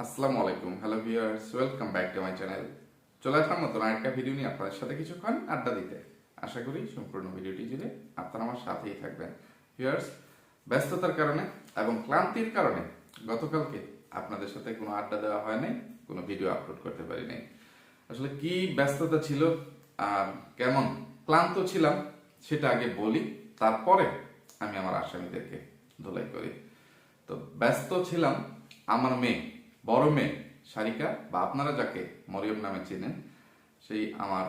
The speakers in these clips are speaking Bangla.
আসসালামু আলাইকুম, hello viewers, welcome back to my channel. চলে আসলাম নতুন আরেকটা ভিডিও নিয়ে আপনাদের সাথে কিছুক্ষণ আড্ডা দিতে। আশা করি সম্পূর্ণ ভিডিওটি জুড়ে আপনারা আমার সাথেই থাকবেন। ভিউয়ার্স, ব্যস্ততার কারণে এবং ক্লান্তির কারণে গতকালকে আপনাদের সাথে কোনো আড্ডা দেওয়া হয় নাই, কোনো ভিডিও আপলোড করতে পারি নাই। আসলে কি ব্যস্ততা ছিল আর কেমন ক্লান্ত ছিলাম সেটা আগে বলি, তারপরে আমি আমার আসামিদেরকে ধুলাই করি। তো ব্যস্ত ছিলাম আমার মেয়ে, বড় মেয়ে সারিকা, বা আপনারা যাকে মরিয়ম নামে চেনেন, সেই আমার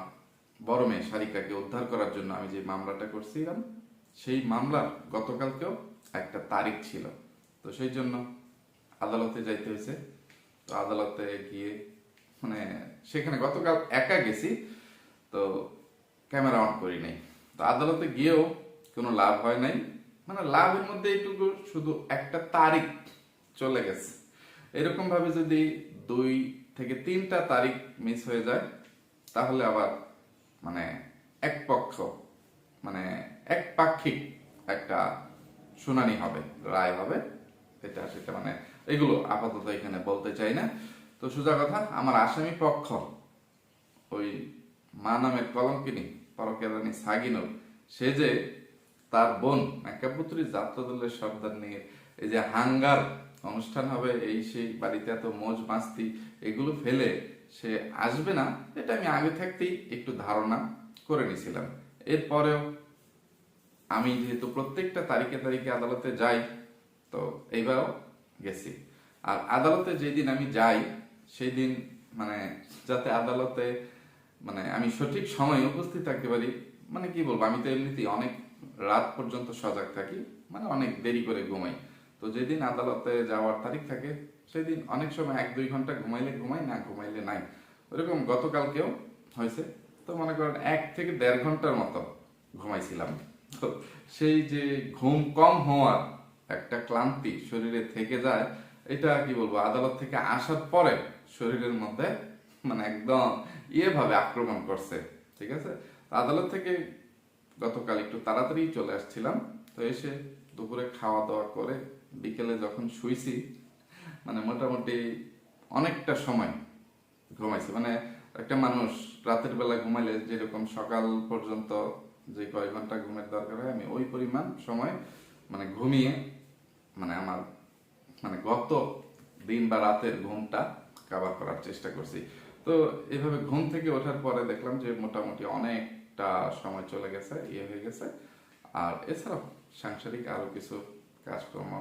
বড় মেয়ে সারিকাকে উদ্ধার করার জন্য আমি যে মামলাটা করছিলাম, সেই মামলার গতকালকেও একটা তারিখ ছিল। তো সেই জন্য আদালতে যাইতে হয়েছে। তো আদালতে গিয়ে মানে সেখানে গতকাল একা গেছি, তো ক্যামেরা অন করি নাই। তো আদালতে গিয়েও কোনো লাভ হয় নাই, মানে লাভের মধ্যে এইটুকু, শুধু একটা তারিখ চলে গেছে। এরকম ভাবে যদি 2 থেকে 3টা তারিখ মিস হয়ে যায়, তাহলে আবার মানে এক পক্ষ মানে একপাক্ষিক একটা শুনানি হবে, রায় হবে, এটা সেটা মানে এগুলো আপাতত এখানে বলতে চাই না। তো সোজা কথা, আমার আসামি পক্ষ ওই মা নামের কলঙ্কিনী পরকেরানি সাগিনুর, সে যে তার বোন মেকাপুত্রী যাত্রাদলের সর্দার নিয়ে এই যে হাঙ্গার অনুষ্ঠান হবে, এই সেই বাড়িতে এত মৌজ মাস্তি, এগুলো ফেলে সে আসবে না, এটা আমি আগে থাকতেই একটু ধারণা করে নিছিলাম। এরপরেও আমি যেহেতু প্রত্যেকটা তারিখে তারিখে আদালতে যাই, তো এইবারও গেছি। আর আদালতে যেদিন আমি যাই সেই দিন মানে যাতে আদালতে মানে আমি সঠিক সময়ে উপস্থিত থাকতে পারি, মানে কি বলবো, আমি তো এমনিতেই অনেক রাত পর্যন্ত সজাগ থাকি, মানে অনেক দেরি করে ঘুমাই। তো যেদিন আদালতে যাওয়ার তারিখ থাকে সেদিন অনেক সময় 1-2 ঘন্টা ঘুমাইলে ঘুমাই, না ঘুমাইলে নাই। ওরকম গতকালকেও হয়েছে। তো মনে করেন 1 থেকে 1.5 ঘন্টার মতো ঘুমাইছিলাম। তো সেই যে ঘুম কম হওয়ার একটা ক্লান্তি শরীরে থেকে যায়, এটা কি বলবো, আদালত থেকে আসার পরে শরীরের মধ্যে মানে একদম ভাবে আক্রমণ করছে। ঠিক আছে, তো আদালত থেকে গতকাল একটু তাড়াতাড়ি চলে আসছিলাম। তো এসে দুপুরে খাওয়া দাওয়া করে বিকেলে যখন শুইছি, মানে মোটামুটি অনেকটা সময় ঘুমাইছি। মানে একটা মানুষ রাতের বেলা ঘুমাইলে যেরকম সকাল পর্যন্ত যে কয় ঘন্টা ঘুমের দরকার হয়, আমি ওই পরিমাণ সময় মানে ঘুমিয়ে মানে আমার মানে গত দিন বা রাতের ঘুমটা কাভার করার চেষ্টা করছি। তো এইভাবে ঘুম থেকে ওঠার পরে দেখলাম যে মোটামুটি অনেকটা সময় চলে গেছে, হয়ে গেছে। আর এছাড়াও সাংসারিক আরো কিছু কাজকর্ম,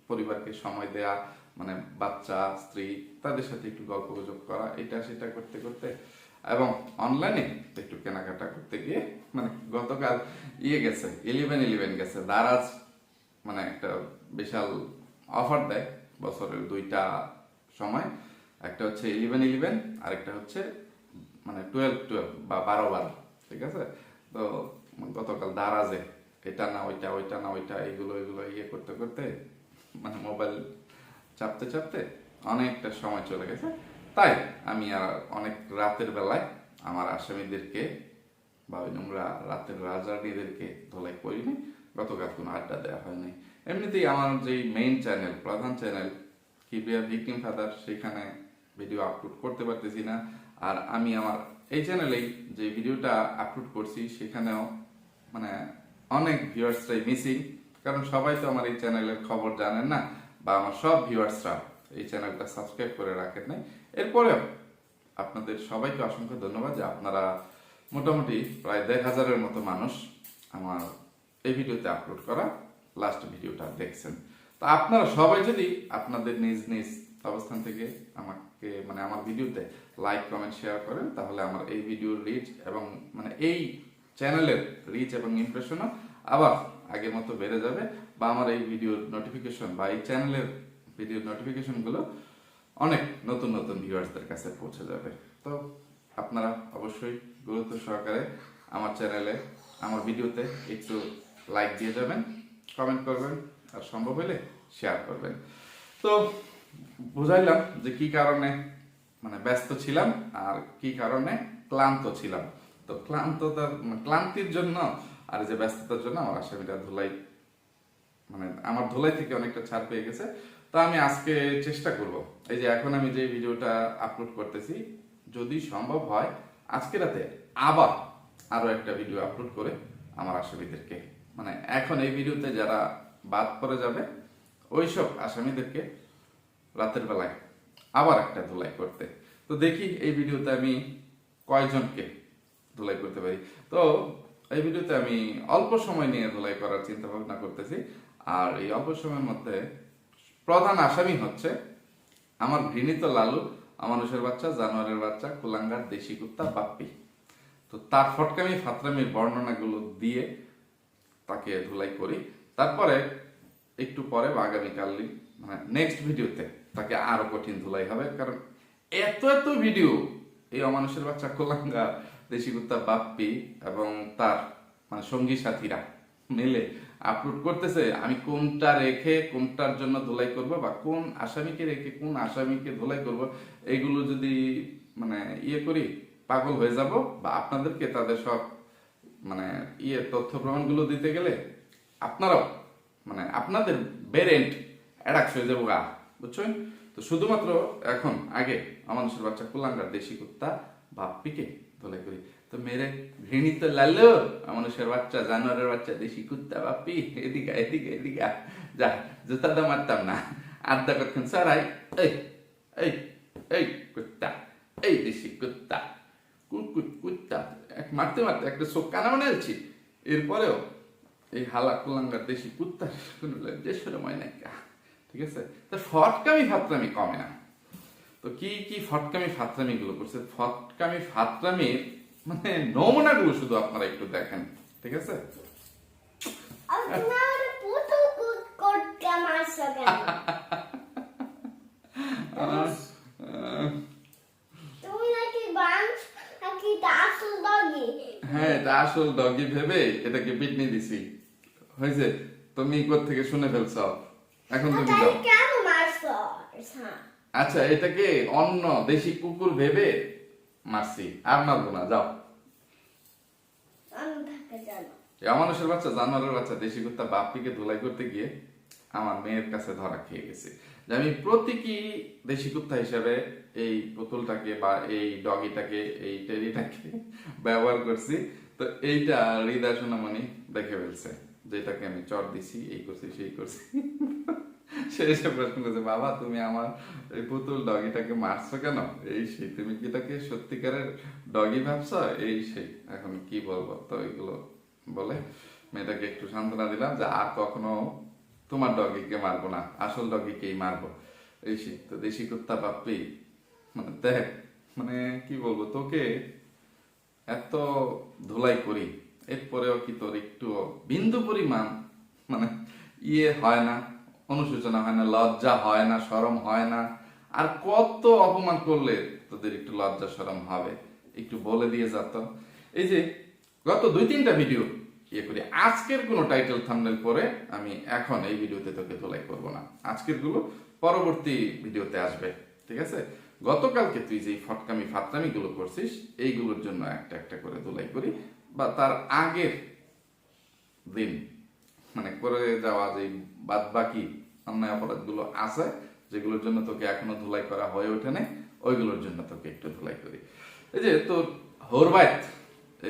পরিবারকে সময় দেয়া, মানে বাচ্চা, স্ত্রী, তাদের সাথে একটু গল্প গুজব করা, এটা সেটা করতে করতে, এবং অনলাইনে একটু কেনাকাটা করতে গিয়ে মানে গতকাল গেছে 11/11 গেছে। দারাজ মানে একটা বিশাল অফার দেয় বছরের 2টা সময়, একটা হচ্ছে 11/11, আরেকটা হচ্ছে মানে 12/12 বা 12/12। ঠিক আছে, তো গতকাল দারাজে এটা না ওইটা, ওইটা না ওইটা, এগুলো এগুলো করতে করতে মানে মোবাইল চাপতে চাপতে অনেকটা সময় চলে গেছে। তাই আমি আর অনেক রাতের বেলায় আমার আসামিদেরকে বা ওই নোংরা রাতের রাজারীদেরকে ধোলাই করিনি। গতকাল কোনো আড্ডা দেওয়া হয়নি। এমনিতেই আমার যে মেইন চ্যানেল, প্রধান চ্যানেল কিবরিয়া ভিকটিম ফাদার, সেখানে ভিডিও আপলোড করতে পারতেছি না। আর আমি আমার এই চ্যানেলেই যে ভিডিওটা আপলোড করছি সেখানেও মানে অনেক ভিউয়ার্সরাই মিসিং, কারণ সবাই তো আমার এই চ্যানেলের খবর জানেন না, বা আমার সব ভিউয়ার্সরা এই চ্যানেলটা সাবস্ক্রাইব করে রাখেন নাই। এরপরেও আপনাদের সবাইকে অসংখ্য ধন্যবাদ যে আপনারা মোটামুটি প্রায় 1,500-এর মতো মানুষ আমার এই ভিডিওতে আপলোড করা লাস্ট ভিডিওটা দেখছেন। তো আপনারা সবাই যদি আপনাদের নিজ নিজ অবস্থান থেকে আমাকে মানে আমার ভিডিওতে লাইক, কমেন্ট, শেয়ার করেন, তাহলে আমার এই ভিডিওর রিচ এবং মানে এই চ্যানেলের রিচ এবং ইমপ্রেশনও আবার আগের মতো বেড়ে যাবে, বা আমার এই ভিডিওর নোটিফিকেশন বা এই চ্যানেলের ভিডিওর নোটিফিকেশনগুলো অনেক নতুন নতুন ভিউয়ার্সদের কাছে পৌঁছে যাবে। তো আপনারা অবশ্যই গুরুত্ব সহকারে আমার চ্যানেলে, আমার ভিডিওতে একটু লাইক দিয়ে যাবেন, কমেন্ট করবেন, আর সম্ভব হলে শেয়ার করবেন। তো বুঝাইলাম যে কি কারণে মানে ব্যস্ত ছিলাম আর কি কারণে ক্লান্ত ছিলাম। তো ক্লান্তির জন্য আর যে ব্যস্ততার জন্য আমার আসামিটা ধুলাই মানে আমার ধুলাই থেকে অনেকটা ছাড় পেয়ে গেছে। তো আমি আজকে চেষ্টা করব, এই যে এখন আমি যে ভিডিওটা আপলোড করতেছি, যদি সম্ভব হয় আজকে রাতে আবার আরো একটা ভিডিও আপলোড করে আমার আসামিদেরকে, মানে এখন এই ভিডিওতে যারা বাদ পড়ে যাবে ওইসব আসামিদেরকে রাতের বেলায় আবার একটা ধুলাই করতে। তো দেখি এই ভিডিওতে আমি কয়জনকে ধুলাই করতে পারি। তো এই ভিডিওতে আমি অল্প সময় নিয়ে ধুলাই করার চিন্তা ভাবনা করতেছি, আর এই অল্প সময়ের মধ্যে প্রধান আসামি হচ্ছে আমার ঘৃণিত লালু, অমানুষের বাচ্চা, জানোয়ারের বাচ্চা, কুলাঙ্গার দেশি কুত্তা বাপ্পি। তো তার ফটকামি ফাতরামির বর্ণনাগুলো দিয়ে তাকে ধুলাই করি, তারপরে একটু পরে বা আগামীকাল মানে নেক্সট ভিডিওতে তাকে আরো কঠিন ধুলাই হবে, কারণ এত এত ভিডিও এই অমানুষের বাচ্চা, কুলাঙ্গার দেশি কুত্তা বাপ্পি এবং তার মানে সঙ্গী সাথীরা মিলে আপলোড করতেছে। আমি কোনটা রেখে কোনটার জন্য ধুলাই করব বা কোন আসামিকে রেখে কোন আসামিকে ধুলাই করব, এগুলো যদি মানে করি পাগল হয়ে যাব, বা আপনাদেরকে তাদের সব মানে তথ্য প্রমাণগুলো দিতে গেলে আপনারাও মানে আপনাদের বেরেন্ট অ্যাডাক্ট হয়ে যাবো গা, বুঝছেন? তো শুধুমাত্র এখন আগে আমাদের বাচ্চা, কুলাঙ্গার দেশি কুত্তা বাপ্পিকে ধুলাই করি। তো মেরে ঘৃণিত লালু, মানুষের বাচ্চা, জানোয়ারের বাচ্চা, দেশি কুত্তা বাপ্পি, এদিকে এদিকে এদিকে যা, জুতাটা মারতাম না, আড্ডা করতেন সারাই, এই এই এই কুত্তা, এই দেশি কুত্তা, কুত্তা মারতে মারতে একটা চোখ কানা বানাইছি। এরপরেও এই হালা কুলাঙ্গার দেশি কুত্তা শুনলে যে সময় নাই, ঠিক আছে? তো ফটকামি ফাতরামি কমে না। তো কি কি ফটকামি ফাতরামি গুলো করছে, ফটকামি ফাতরামির মানে নমুনা গুলো শুধু আপনারা একটু দেখেন, ঠিক আছে? হ্যাঁ, এটা আসল ডগি ভেবে এটাকে পিটনি দিছি, হয়েছে? তুমি কোত্থেকে শুনে ফেলছ, এখন তুমি যাও। আচ্ছা, এটাকে অন্য দেশি কুকুর ভেবে মারছি, আর মারবো না, যাও। মানুষের বাচ্চা, জানোয়ারের বাচ্চা, দেশি কুত্তা বাপ্পিকে ধুলাই করতে গিয়ে আমার মেয়ের কাছে ধরা খেয়ে গেছে যে আমি প্রতীকী দেশি কুত্তা হিসেবে এই পুতুলটাকে বা এই ডগিটাকে, এই টেরিটাকে ব্যবহার করছি। তো এইটা হৃদয় সোনামণি দেখে ফেলছে, যেটাকে আমি চট দিছি, এই করছি সেই করছি। সে এসে প্রশ্ন করছে, বাবা তুমি আমার এই পুতুল ডগিটাকে মারছো কেন? এই সেই, তুমি কি তাকে সত্যিকারের ডগি ভাবছো? এই সেই, এখন কি বলবো? তো এগুলো বলে মেয়েটাকে একটু সান্ত্বনা দিলাম যে আর কখনো তোমার ডগিকে মারবো না, আসল ডগিকেই মারবো, এই সেই। তো দেশি কুত্তা বাপ্পি, মানে দেখ, মানে কি বলবো তোকে, এত ধুলাই করি, এরপরেও কি তোর একটু বিন্দু পরিমাণ মানে হয় না, অনুশোচনা হয় না, লজ্জা হয় না, শরম হয় না? আর কত অপমান করলে তোদের একটু লজ্জা শরম হবে? একটু বলে দিয়ে যেত। এই যে গত 2-3টা ভিডিও করি, আজকের কোনো টাইটেল থাম্বনেল পরে আমি এখন এই ভিডিওতে তোকে ধুলাই করব না, আজকের গুলো পরবর্তী ভিডিওতে আসবে, ঠিক আছে? গতকালকে তুই যে ফটকামি ফাতরামি গুলো করছিস, এইগুলোর জন্য একটা একটা করে ধুলাই করি, বা তার আগের দিন মানে করে যাওয়া যে বাদ বাকি অন্যায় অপরাধ গুলো আছে, যেগুলোর জন্য তোকে এখনো ধুলাই করা হয়ে ওঠে না, ওইগুলোর জন্য তোকে একটু ধুলাই করি। এই যে তোর হরবাইত,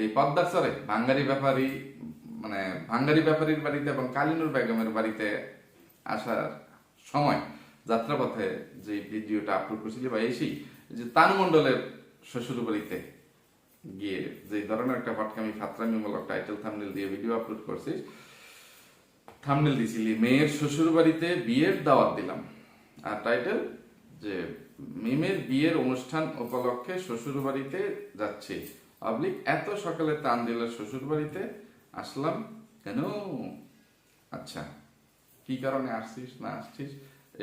এই পদ্মার চরে ভাঙ্গারি ব্যাপারী, মানে ভাঙ্গারি ব্যাপারীর বাড়িতে এবং কালিনুর বেগমের বাড়িতে আসার সময় যাত্রাপথে যে ভিডিওটা আপলোড করছিল, বা এসেই যে তানু মণ্ডলের শ্বশুর বাড়িতে গিয়ে যে ধরনের একটা ফটকামি ফাতরামিমূলক টাইটেল থাম্বনেল দিয়ে ভিডিও আপলোড করছিস, থাম্বনেল দিছিলি মেয়ের শ্বশুর বাড়িতে বিয়ের দাওয়াত দিলাম, আর টাইটেল যে মিমের বিয়ের অনুষ্ঠান উপলক্ষে শ্বশুর বাড়িতে যাচ্ছি, পাবলিক এত সকালে তানজিলের শ্বশুর বাড়িতে আসলাম কেন? আচ্ছা, কি কারণে আসছিস না আসছিস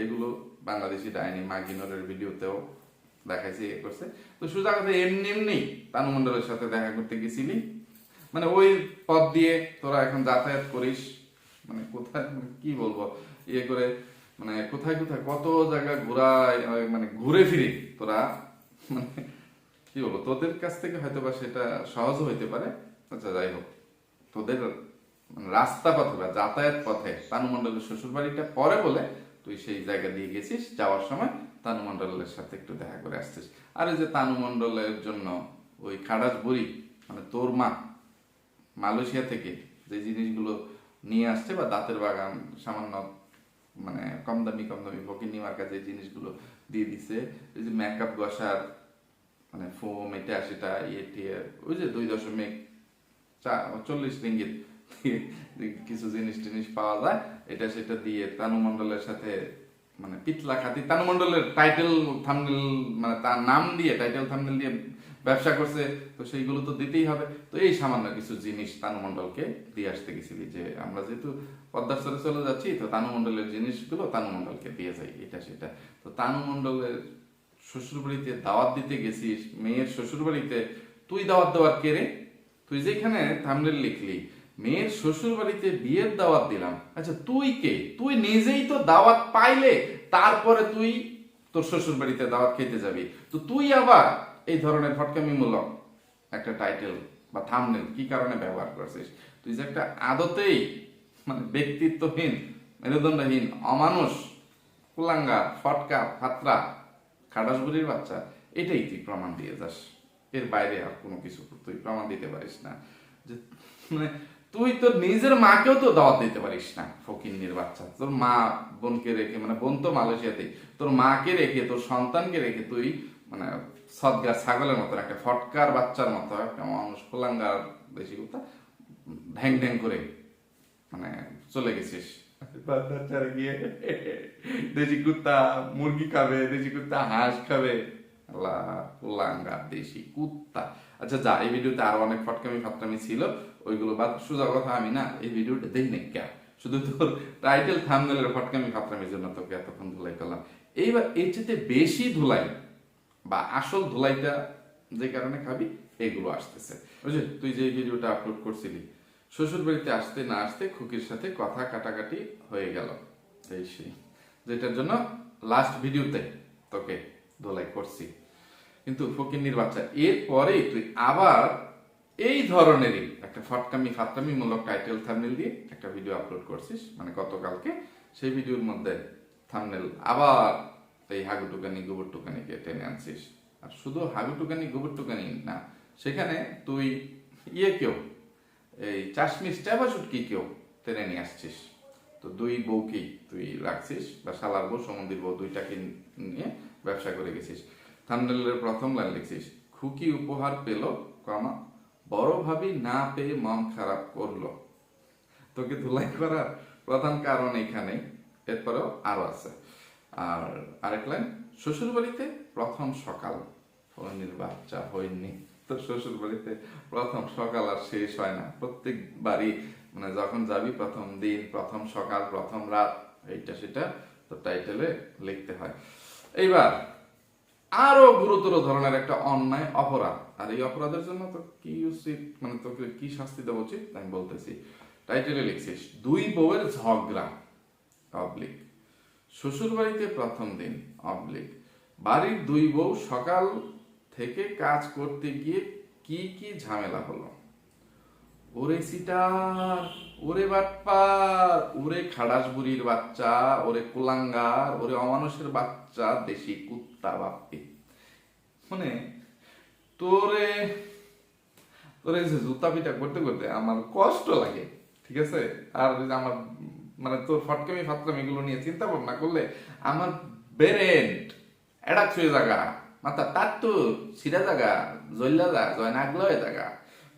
এগুলো বাংলাদেশি ডাইনি মাগিনরের ভিডিওতেও দেখাইছে, করছে। তো সোজা কথা, এমনি এমনি তানু মণ্ডলের সাথে দেখা করতে গেছিলি, মানে ওই পথ দিয়ে তোরা এখন যাতায়াত করিস, মানে কোথায় কি বলবো, করে মানে কোথায় কোথায় কত জায়গা ঘোরায়, মানে ঘুরে ফিরে তোরা, মানে কি বলবো, তোদের কাছ থেকে হয়তো বা সেটা সহজ হইতে পারে। আচ্ছা, যাই হোক, তোদের রাস্তা পথে বা যাতায়াত পথে তানু মণ্ডলের শ্বশুর বাড়িটা পরে বলে তুই সেই জায়গা দিয়ে গেছিস, যাওয়ার সময় তানু মণ্ডলের সাথে একটু দেখা করে আসছিস। আর ওই যে তানু মণ্ডলের জন্য ওই খাড়াস বুড়ি মানে তোর মা মালয়েশিয়া থেকে যে জিনিসগুলো নিয়ে আসছে, বা দাঁতের বাগান সামান্য মানে কম দামি ফকিন্নি মার্কা যে জিনিসগুলো দিয়ে দিছে, ওই যে মেকআপ ঘষার মানে ফোম এটা সেটা ইয়ে ওই যে 2.40 রিঙ্গিত কিছু জিনিস টিনিস পাওয়া যায়, এটা সেটা দিয়ে তানু মণ্ডলের সাথে মানে পিতলা খাতি তানু মণ্ডলের টাইটেল থাম্বনেল মানে তার নাম দিয়ে টাইটেল থাম্বনেল দিয়ে ব্যবসা করছে, তো সেইগুলো তো দিতেই হবে। তো এই সামান্য কিছু জিনিস তানু মণ্ডলকে দিয়ে আসতে গেছিলি, যে আমরা যেহেতু পদ্মার চলে চলে যাচ্ছি, তো তানু মণ্ডলের জিনিসগুলো তানু মণ্ডলকে দিয়ে যাই এটা সেটা। তো তানু মণ্ডলের শ্বশুর বাড়িতে দাওয়াত দিতে গেছিস, মেয়ের শ্বশুর বাড়িতে। তুই দাওয়াত দেওয়ার কে রে? তুই যেখানে থাম্বনেল লিখলি মেয়ের শ্বশুর বাড়িতে বিয়ের দাওয়াত দিলাম, আচ্ছা তুই কে? তুই নিজেই তো দাওয়াত পাইলে তারপরে তুই তোর শ্বশুর বাড়িতে দাওয়াত খেতে যাবি, তো তুই আবার এই ধরনের ফটকামিমূলক একটা টাইটেল বা থাম্বনেল কি কারণে ব্যবহার করছিস? তুই যে একটা আদতেই মানে ব্যক্তিত্বহীন, মেরুদণ্ডহীন, অমানুষ, কুলাঙ্গা, ফটকা, ফাত্রা, খাটাসবুড়ির বাচ্চা, এটাই তুই প্রমাণ দিয়ে যাস। এর বাইরে আর কোনো কিছু তুই প্রমাণ দিতে পারিস না। যে মানে তুই তোর নিজের মাকেও তো দাওয়াত দিতে পারিস না, ফকিন্নির বাচ্চা। তোর মা বোনকে রেখে, মানে বোন তো মালয়েশিয়াতে, তোর মাকে রেখে তোর সন্তানকে রেখে তুই মানে সদগার ছাগলের মতো একটা ফটকার বাচ্চার মতো একটা মানুষ কুলাঙ্গার বেশি কথা ঢ্যাং ঢ্যাং করে মানে চলে গেছিস গিয়ে দেশি কুত্তা মুরগি খাবে, দেশি কুত্তা হাঁস খাবে, আল্লাহ কুলাঙ্গা দেশি কুত্তা। আচ্ছা যা, এই ভিডিওতে আরো অনেক ফটকামি ফাটকামি ছিল, ওইগুলো বাদ। সোজা কথা আমি না এই ভিডিওটা দেখি না কে, শুধু তোর টাইটেল থাম্বনেলের ফটকামি ফাটকামির জন্য তোকে এতক্ষণ ধুলাই করলাম। এইবার এর চেয়ে বেশি ধুলাই বা আসল ধুলাইটা যে কারণে খাবি এগুলো আসতেছে। বুঝলি, তুই যে ভিডিওটা আপলোড করছিলি শ্বশুর বাড়িতে আসতে না আসতে খুকির সাথে কথা কাটাকাটি হয়ে গেল, এই সেই যেটার জন্য লাস্ট ভিডিওতে তোকে ধোলাই করছি। কিন্তু ফকিন্নির বাচ্চা এরপরেই তুই আবার এই ধরনেরই একটা ফটকামি ফাটকামি মূলক টাইটেল থাম্বনেল দিয়ে একটা ভিডিও আপলোড করছিস, মানে গতকালকে। সেই ভিডিওর মধ্যে থাম্বনেল আবার এই হাগুটুকানি গোবরটুকানিকে টেনে আনছিস। আর শুধু হাগুটুকানি গোবরটুকানি না, সেখানে তুই কেউ এই চাশমিশ চাবাসুটকি কেউ টেনে নিয়ে আসছিস। তো দুই বউকেই তুই রাখছিস, বা শালার বউ সমন্দির বউ দুইটাকে নিয়ে ব্যবসা করে গেছিস। থাম্বনেলের প্রথম লাইন লিখছিস খুকি উপহার পেল, কমা বড় ভাবি না পেয়ে মন খারাপ করলো। তোকে ধুলাই করার প্রধান কারণ এখানে, এরপরেও আরো আছে। আর আরেক লাইন শ্বশুর বাড়িতে প্রথম সকাল, ফোনের বাচ্চা হয়নি তো শ্বশুর বাড়িতে প্রথম সকাল আর শেষ হয় না, প্রত্যেক বাড়ি মানে যখন যাবি প্রথম দিন, প্রথম সকাল, প্রথম রাত, এইটা সেটা তো টাইটেলে লিখতে হয়। এইবার আরো গুরুতর ধরনের একটা অন্যায় অপরাধ, আর এই অপরাধের জন্য তো কি উচিত, মানে তোকে কি শাস্তি দেওয়া উচিত আমি বলতেছি। টাইটেলে লিখছিস দুই বউয়ের ঝগড়া অবলিক শ্বশুর বাড়িতে প্রথম দিন অবলিক বাড়ির দুই বউ সকাল থেকে কাজ করতে গিয়ে কি কি ঝামেলা হলো। ওরে সিটার, ওরে বাটপার, ওরে খাড়াস বুড়ির বাচ্চা, ওরে কুলাঙ্গার, ওরে অমানুষের বাচ্চা, দেশি কুত্তা বাপ্পি, মানে তোরে তোরে যে জুতা পিটা করতে করতে আমার কষ্ট লাগে, ঠিক আছে। আর আমার মানে তোর ফটকামি ফাটকামি গুলো নিয়ে চিন্তা ভাবনা করলে আমার ব্রেন এডাক হয়ে জায়গা, মাথা টাট্টু সিরা জায়গা, জল্লা যা জয় নাগলো হয়ে জায়গা।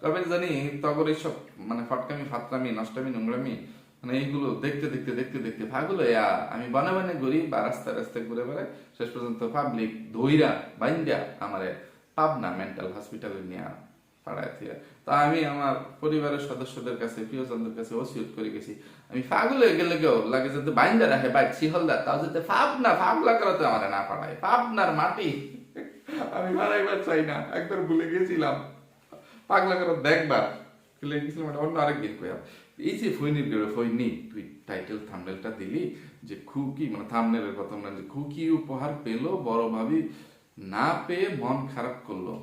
কবে জানি তখন এইসব মানে ফটকামি ফাটকামি নষ্টামি নোংরামি মানে এইগুলো দেখতে দেখতে দেখতে দেখতে ভাগুলো আমি বনে বনে ঘুরি বা রাস্তায় রাস্তায় ঘুরে বেড়াই, শেষ পর্যন্ত পাবলিক ধইরা বাইন্দা আমারে পাবনা মেন্টাল হসপিটালে নিয়ে পাড়ায় দিয়ে। তা আমি আমার পরিবারের সদস্যদের কাছে, প্রিয়জনদের কাছে ওসিয়ত করে গেছি, আমি ফাগুল হয়ে গেলে কেউ লাগে যাতে বাইন্দা রাখে বাইক শিহলদার, তাও যাতে ফাবলা করাতে আমার না পাড়ায়, পাবনার মাটি আমি বাড়াইবার চাই না। একবার ভুলে গেছিলাম পাগলা করে দেখবার গেলে গেছিলাম, অন্য আরেকদিন কইয়া এই যে ফইনির গেলে ফইনি তুই টাইটেল থাম্বনেলটা দিলি যে খুকি, মানে থাম্বনেলের প্রথম লাইন যে খুকি উপহার পেল বড় ভাবি না পেয়ে মন খারাপ করলো,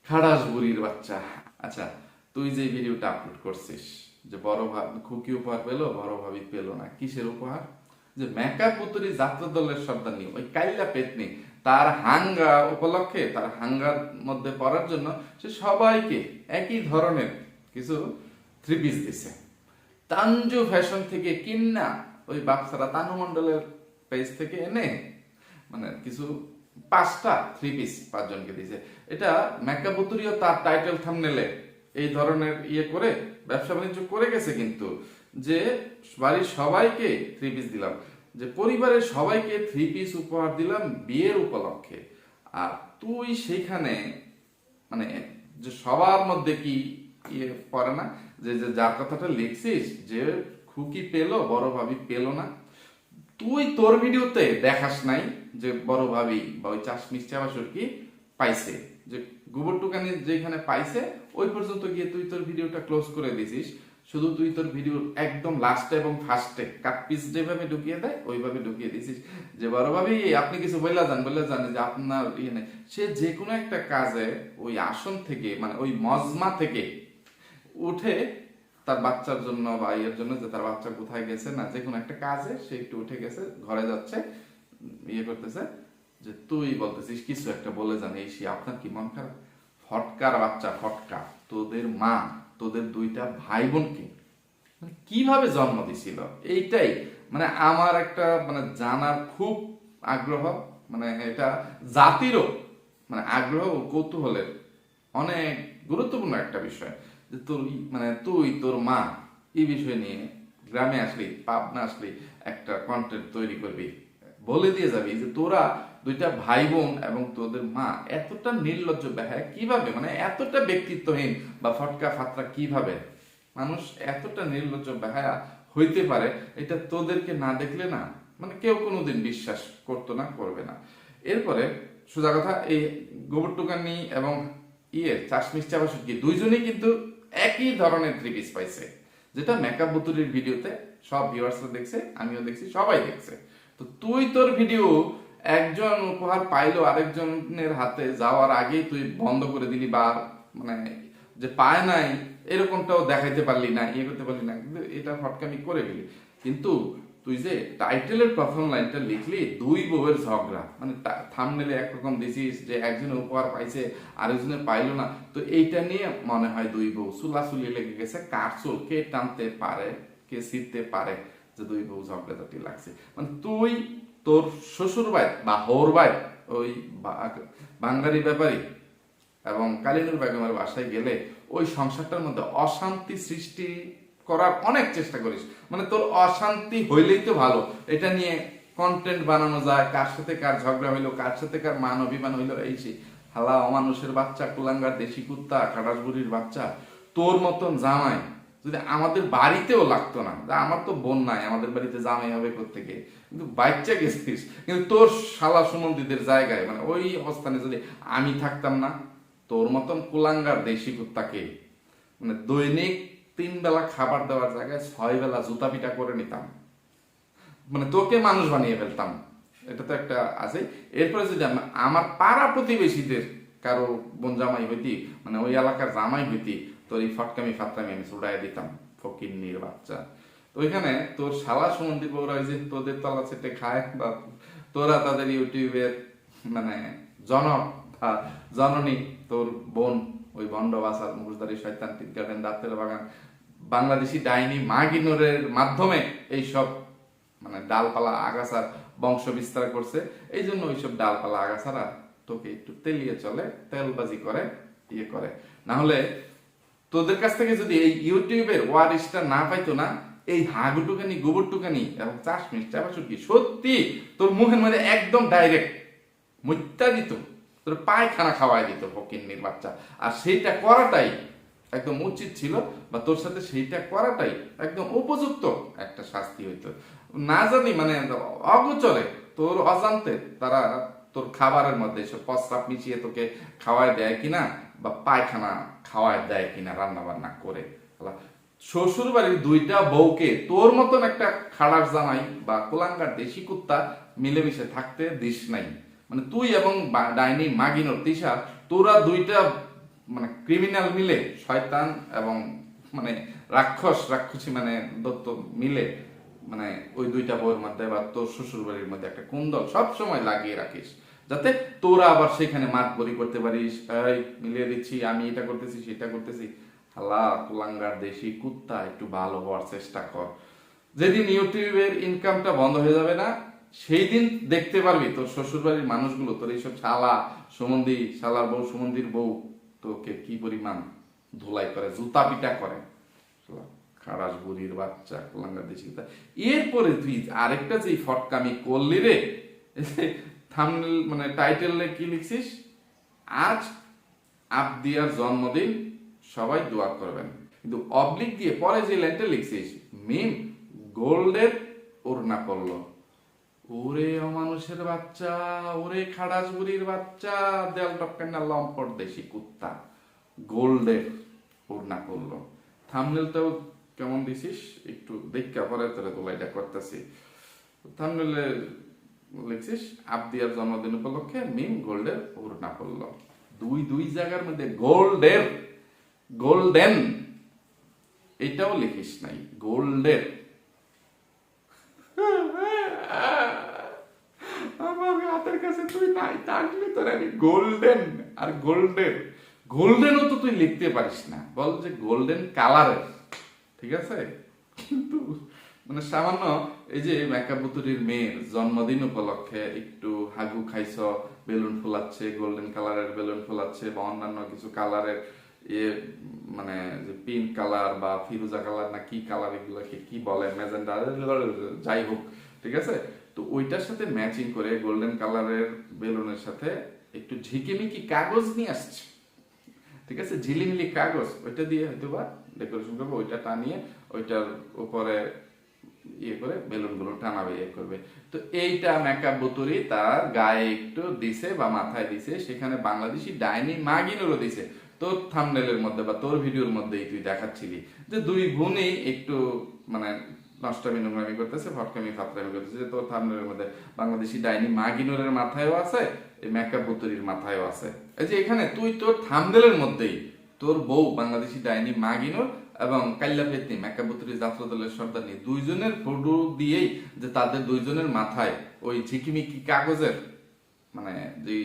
খাড়াস বুড়ির বাচ্চা। আচ্ছা তুই যে ভিডিওটা আপলোড করছিস যে বড় খুকি উপহার পেলো, বড় ভাবি পেলো না। কিসের উপহার? যে মেকআপ পুতুরি যাত্রা দলের সর্দারনি ওই কাইলা পেতনি তার হাঙ্গা উপলক্ষে, তার হাঙ্গার মধ্যে পড়ার জন্য সে সবাইকে একই ধরনের কিছু থ্রি পিস দিছে। তানজু ফ্যাশন থেকে কিন্না ওই বাপসারা তানু মন্ডলের পেজ থেকে এনে মানে কিছু 5টা থ্রি পিস 5 জনকে দিয়েছে। এটা মেকআপ বুতুরিও তার টাইটেল থাম্বনেলে এই ধরনের করে ব্যবসা বাণিজ্য করে গেছে, কিন্তু যে বাড়ির সবাইকে থ্রি পিস দিলাম, যে পরিবারের সবাইকে থ্রি পিস উপহার দিলাম বিয়ের উপলক্ষে। আর তুই সেইখানে মানে যে সবার মধ্যে কি পড়ে না যে যার কথাটা লিখছিস যে খুকি পেলো বড় ভাবি পেলো না, তুই তোর ভিডিওতে দেখাস নাই যে বড় ভাবি বা ওই চাশমিশ চাবাসুর কি পাইছে, যে গোবর টুকানি যেখানে পাইছে ওই পর্যন্ত গিয়ে তুই তোর ভিডিওটা ক্লোজ করে দিছিস। শুধু তুই তোর ভিডিও একদম লাস্টে এবং ফার্স্টে কাট পিস যেভাবে ঢুকিয়ে দেয় ওইভাবে ঢুকিয়ে দিছিস যে বড় ভাবি আপনি কিছু বলে যান যে আপনার নেই। সে যে কোনো একটা কাজে ওই আসন থেকে মানে ওই মজমা থেকে উঠে তার বাচ্চার জন্য বা এর জন্য যে তার বাচ্চা কোথায় গেছে না যে কোনো একটা কাজে সে একটু উঠে গেছে, ঘরে যাচ্ছে, করতেছে, যে তুই বলতেছিস কিছু একটা বলে জানি সে আপনার কি মন খারাপ? ফটকার বাচ্চা ফটকা, তোদের মা তোদের 2টা ভাই বোনকে কিভাবে জন্ম দিছিল এইটাই মানে আমার একটা মানে জানার খুব আগ্রহ, মানে এটা জাতিরও মানে আগ্রহ ও কৌতূহলের অনেক গুরুত্বপূর্ণ একটা বিষয়। যে তোর মানে তুই তোর মা এই বিষয় নিয়ে গ্রামে আসলি পাবনা আসলি একটা কন্টেন্ট তৈরি করবি, বলে দিয়ে যাবি যে তোরা 2টা ভাই বোন এবং তোদের মা এতটা নির্লজ্জ বেহায়া কিভাবে, মানে এতটা ব্যক্তিত্বহীন বা ফটকা ফাতরা কিভাবে মানুষ এতটা নির্লজ্জ বেহায়া হইতে পারে, এটা তোদেরকে না দেখলে না মানে কেউ কোনোদিন বিশ্বাস করতো না, করবে না। এরপরে সোজা কথা এই গোবর টুকানি এবং চাশমিশ চাবাসুর কি দুইজনেই কিন্তু একই ধরনের থ্রি পিস পাইছে, যেটা মেকআপ বুতুলির ভিডিওতে সব ভিউয়ার্সরা দেখছে, আমিও দেখছি, সবাই দেখছে। তো তুই তোর ভিডিও একজন উপহার পাইলো আরেকজনের হাতে যাওয়ার আগেই তুই বন্ধ করে দিলি, বা মানে যে পায় নাই এরকমটাও দেখাইতে পারলি না, করতে পারলি না, কিন্তু এটা ফটকামি করে গেলি। কিন্তু তুই যে টাইটেলের প্রথম লাইনটা লিখলি 2 বউয়ের ঝগড়া, মানে থাম্বনেলে একরকম দিছিস যে একজনের উপহার পাইছে আরেকজনের পাইলো না, তো এইটা নিয়ে মনে হয় 2 বউ চুলাচুলি লেগে গেছে, কার চুল কে টানতে পারে কে ছিঁড়তে পারে, যে 2 বউ ঝগড়াঝাটি লাগছে। মানে তুই তোর শ্বশুর ভাই বা হৌর ভাই ওই বাঙালি ব্যাপারী এবং কালিনুর বেগমের বাসায় গেলে ওই সংসারটার মধ্যে অশান্তি সৃষ্টি করার অনেক চেষ্টা করিস, মানে তোর অশান্তি হইলেই তো ভালো, এটা নিয়ে কন্টেন্ট বানানো যায়, কার সাথে কার ঝগড়া হইলো, কার সাথে কার মান অভিমান হইলো, এই সেই হালা অমানুষের বাচ্চা, কুলাঙ্গার দেশি কুত্তা, খাটাস বুড়ির বাচ্চা, তোর মতন জামাই যদি আমাদের বাড়িতেও লাগতো না, আমার তো বোন নাই, আমাদের বাড়িতে জামাই হবে কোত্থেকে, কিন্তু বাচ্চা গেছিস, কিন্তু তোর শালা সুমন্দিদের জায়গায় মানে ওই অবস্থানে যদি আমি থাকতাম না, তোর মতন কুলাঙ্গার দেশি কুত্তাকে মানে দৈনিক 3 বেলা খাবার দেওয়ার জায়গায় 6 বেলা জুতা পিটা করে নিতাম, মানে তোকে মানুষ বানিয়ে ফেলতাম। এটা তো একটা আছে। এরপরে যদি আমার পাড়া প্রতিবেশীদের কারো বোন জামাই হইতি, মানে ওই এলাকার জামাই হইতি, তোর এই ফটকামি ফাটকামি আমি ছুড়াই দিতাম, ফকিন্নির বাচ্চা। তো ওইখানে তোর শালা সুমন্দি বউরা যে তোদের তলা ছেটে খায়, বা তোরা তাদের ইউটিউবের মানে জননী তোর বোন ওই ভণ্ড বাসার মুখোশধারী শয়তান টিট গার্ডেন দাঁতের বাগান বাংলাদেশি ডাইনি মাগিনুরের মাধ্যমে এইসব মানে ডালপালা আগাছার বংশ বিস্তার করছে, এই জন্য ওইসব ডালপালা আগাছারা তোকে একটু তেলিয়ে চলে, তেলবাজি করে করে, না হলে তোদের কাছ থেকে যদি এই ইউটিউবের ওয়ারিশটা না পাইতো না, এই হাগুটুকানি গোবরটুকানি এবং চাশমিশ চাপাচুর কি সত্যি তোর মুখের মধ্যে একদম ডাইরেক্ট মুত্তা দিত, তোর পায়খানা খাওয়াই দিত ফকিন্নির বাচ্চা। আর সেইটা করাটাই একদম উচিত ছিল, বা তোর সাথে সেইটা করাটাই একদম উপযুক্ত একটা শাস্তি হইতো। না জানি মানে অগোচরে তোর অজান্তে তারা তোর খাবারের মধ্যে এসব প্রস্রাব মিশিয়ে তোকে খাওয়ায় দেয় কিনা, বা পায়খানা খাওয়ায় দেয় কিনা রান্না বান্না করে। শ্বশুর বাড়ির 2টা বউকে তোর মতন একটা খাড়ার জামাই বা কোলাঙ্গার দেশি কুত্তা মিলেমিশে থাকতে দিস নাই, মানে তুই এবং ডাইনি মাগিনোর তিশা, তোরা 2টা মানে ক্রিমিনাল মিলে শয়তান এবং মানে রাক্ষসী মানে দত্ত মিলে মানে ওই দুইটা বউয়ের মধ্যে বা তোর শ্বশুর বাড়ির মধ্যে একটা কুন্দল সব সময় লাগিয়ে রাখিস, যাতে তোরা আবার সেখানে মাতবরি করতে পারিস, এই মিলিয়ে দিচ্ছি, আমি এটা করতেছি সেটা করতেছি। হালা কুলাঙ্গার দেশি কুত্তা, একটু ভালো হওয়ার চেষ্টা কর। যেদিন ইউটিউবের ইনকামটা বন্ধ হয়ে যাবে না, সেই দিন দেখতে পারবি তোর শ্বশুর বাড়ির মানুষগুলো, তোর এইসব শালা সুমন্দি, শালার বউ সুমন্দির বউ তোকে কি পরিমাণ ধুলাই করে, জুতা পিটা করে। খারাস বুড়ির বাচ্চা, কুলাঙ্গার দেশি কুত্তা। এরপরে তুই আরেকটা যে ফটকামি করলি রে, থাম্বনেল মানে টাইটেলে কি লিখছিস, আজ আবদিয়ার জন্মদিন, সবাই দোয়া করবেন, কিন্তু অবলিক দিয়ে পরে যে লাইনটা লিখছিস, মিম গোল্ডের ওড়না পড়লো। ওরে অমানুষের বাচ্চা, ওরে খাড়াস বুড়ির বাচ্চা, দেয়াল টপকান্না লম্পট দেশি কুত্তা, গোল্ডের ওড়না পড়লো। থাম্বনেলটাও কেমন দিছিস একটু দেখা পরে তোরা তোলাইটা করতেছি। থাম্বনেলে লিখছিস আবদিয়ার জন্মদিন উপলক্ষে মিম গোল্ডের ওড়না পড়লো। দুই জায়গার মধ্যে গোল্ডেন এটাও লিখিস নাই, গোল্ডের। আমার হাতের কাছে তুই নাই থাকলে তোর আমি গোল্ডেন আর গোল্ডেনও তো তুই লিখতে পারিস না, বল যে গোল্ডেন কালারের, ঠিক আছে? কিন্তু মানে সামান্য এই যে মেকআপ বুতুরির মেয়ের জন্মদিন উপলক্ষে একটু হাগু খাইছ, বেলুন ফুলাচ্ছে, গোল্ডেন কালারের বেলুন ফুলাচ্ছে বা অন্যান্য কিছু কালারের মানে যে পিঙ্ক কালার বা ফিরোজা কালার না কি কালার এগুলোকে কি বলে, ম্যাজেন্ডা, যাই হোক, ঠিক আছে? তো ওইটার সাথে ম্যাচিং করে গোল্ডেন কালারের বেলুনের সাথে একটু ঝিকিমিকি কাগজ নিয়ে আসছে, ঠিক আছে? ঝিলিমিলি কাগজ, ওইটা দিয়ে হয়তো বা ডেকোরেশন করবে, ওইটা টানিয়ে ওইটার উপরে ইয়ে করে বেলুন গুলো টানাবে, ইয়ে করবে। তো এইটা মেকআপ বুতুরি তার গায়ে একটু দিছে বা মাথায় দিছে, সেখানে বাংলাদেশি ডাইনি মাগিনুরও দিছে। তোর থাম্বনেলের মধ্যে বা তোর ভিডিওর মধ্যেই তুই দেখাচ্ছিলি যে দুই বোনই একটু মানে নষ্টামি নোংরামি করতেছে, ফটকামি ফাতরামি করতেছে, যে তোর থাম্বনেলের মধ্যে বাংলাদেশি ডাইনি মাগিনুরের মাথায়ও আছে, এই মেকআপ বুতুরির মাথায়ও আছে। এই যে এখানে তুই তোর থাম্বনেলের মধ্যেই তোর বউ বাংলাদেশি ডাইনি মাগিনুর এবং কাল্লা পেতনি মেকআপ বুতুরি যাত্রা দলের সর্দারনি দুইজনের ফটো দিয়েই যে তাদের দুইজনের মাথায় ওই ঝিকিমিকি কাগজের মানে যে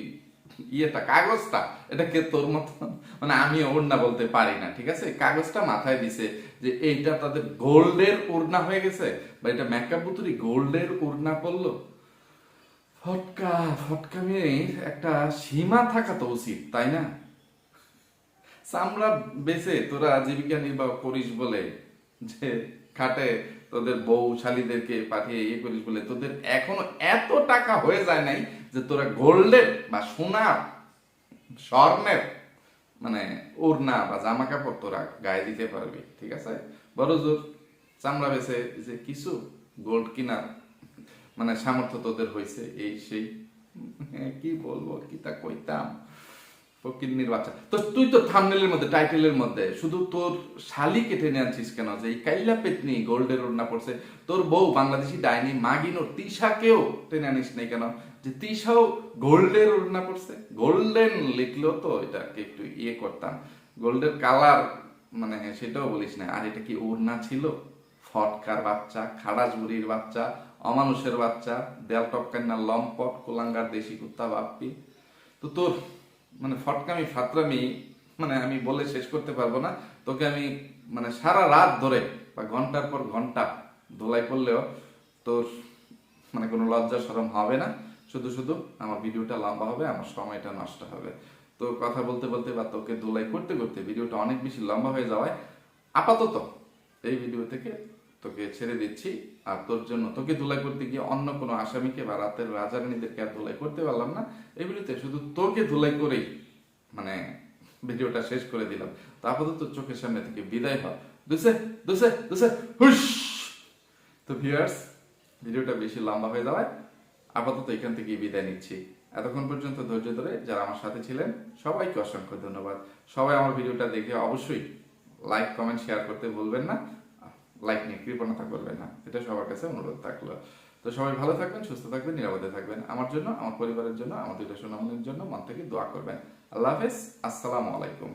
ইয়েটা কাগজটা, এটাকে তোর মতো মানে আমি ওড়না বলতে পারি না, ঠিক আছে? কাগজটা মাথায় দিছে যে এইটা তাদের গোল্ডের ওড়না হয়ে গেছে বা এটা মেকআপ বুতুরি গোল্ডের ওড়না পড়লো। ফটকামির একটা সীমা থাকা তো উচিত, তাই না? চামড়া বেচে তোরা জীবিকা নির্বাহ করিস বলে, যে খাটে তোদের বউ শালীদেরকে পাঠিয়ে ইয়ে করিস বলে, তোদের এখনো এত টাকা হয়ে যায় নাই যে তোরা গোল্ডের বা সোনার স্বর্ণের মানে ওড়না বা জামা কাপড় তোরা গায়ে দিতে পারবি, ঠিক আছে? বড় জোর চামড়া বেচে যে কিছু গোল্ড কিনার মানে সামর্থ্য তোদের হয়েছে, এই সেই কি বলবো, কি তা কইতাম, ফকিন্নির বাচ্চা। তো তুই তো থাম্বনেলের মধ্যে টাইটেলের মধ্যে শুধু তোর শালিকে টেনে আনছিস কেন, যে এই কাইল্লা পেতনি গোল্ডের ওড়না পড়ছে, তোর বউ বাংলাদেশি ডাইনি মাগিনো তিশাকেও টেনে আনিস নাই কেন, যে তিশাও গোল্ডের ওড়না পড়ছে? গোল্ডেন লিখলেও তো এটাকে একটু ইয়ে করতাম, গোল্ডের কালার মানে সেটাও বলিস না। আর এটা কি ওড়না ছিল? ফটকার বাচ্চা, খাড়াস বুড়ির বাচ্চা, অমানুষের বাচ্চা, দেয়াল টপকান্না লম্পট কুলাঙ্গার দেশি কুত্তা বাপ্পি। তো তোর মানে ফটকামি ফাতরামি মানে আমি বলে শেষ করতে পারবো না। তোকে আমি মানে সারা রাত ধরে বা ঘন্টার পর ঘন্টা ধোলাই করলেও তোর মানে কোনো লজ্জা শরম হবে না, শুধু শুধু আমার ভিডিওটা লম্বা হবে, আমার সময়টা নষ্ট হবে। তো কথা বলতে বলতে বা তোকে ধোলাই করতে করতে ভিডিওটা অনেক বেশি লম্বা হয়ে যাওয়ায় আপাতত এই ভিডিও থেকে তোকে ছেড়ে দিচ্ছি। আর তোর জন্য তোকে ধুলাই করতে গিয়ে অন্য কোনো আসামিকে বা রাতের রাজারানীদেরকে আর ধুলাই করতে পারলাম না, এই ভিডিওতে শুধু তোকে ধুলাই করেই মানে ভিডিওটা শেষ করে দিলাম। তো আপাতত চোখের সামনে থেকে বিদায় হয়, দুসে দুসে দুসে হুশ। তো ভিউয়ার্স, ভিডিওটা বেশি লম্বা হয়ে যাওয়ায় আপাতত এখান থেকে বিদায় নিচ্ছি। এতক্ষণ পর্যন্ত ধৈর্য ধরে যারা আমার সাথে ছিলেন সবাইকে অসংখ্য ধন্যবাদ। সবাই আমার ভিডিওটা দেখে অবশ্যই লাইক কমেন্ট শেয়ার করতে ভুলবেন না, লাইক নিয়ে কৃপণতা করবেন না, এটা সবার কাছে অনুরোধ থাকলো। তো সবাই ভালো থাকবেন, সুস্থ থাকবেন, নিরাপদে থাকবেন। আমার জন্য, আমার পরিবারের জন্য, আমার দুইটা সোনামণির জন্য মন থেকে দোয়া করবেন। আল্লাহ হাফেজ, আসসালামু আলাইকুম।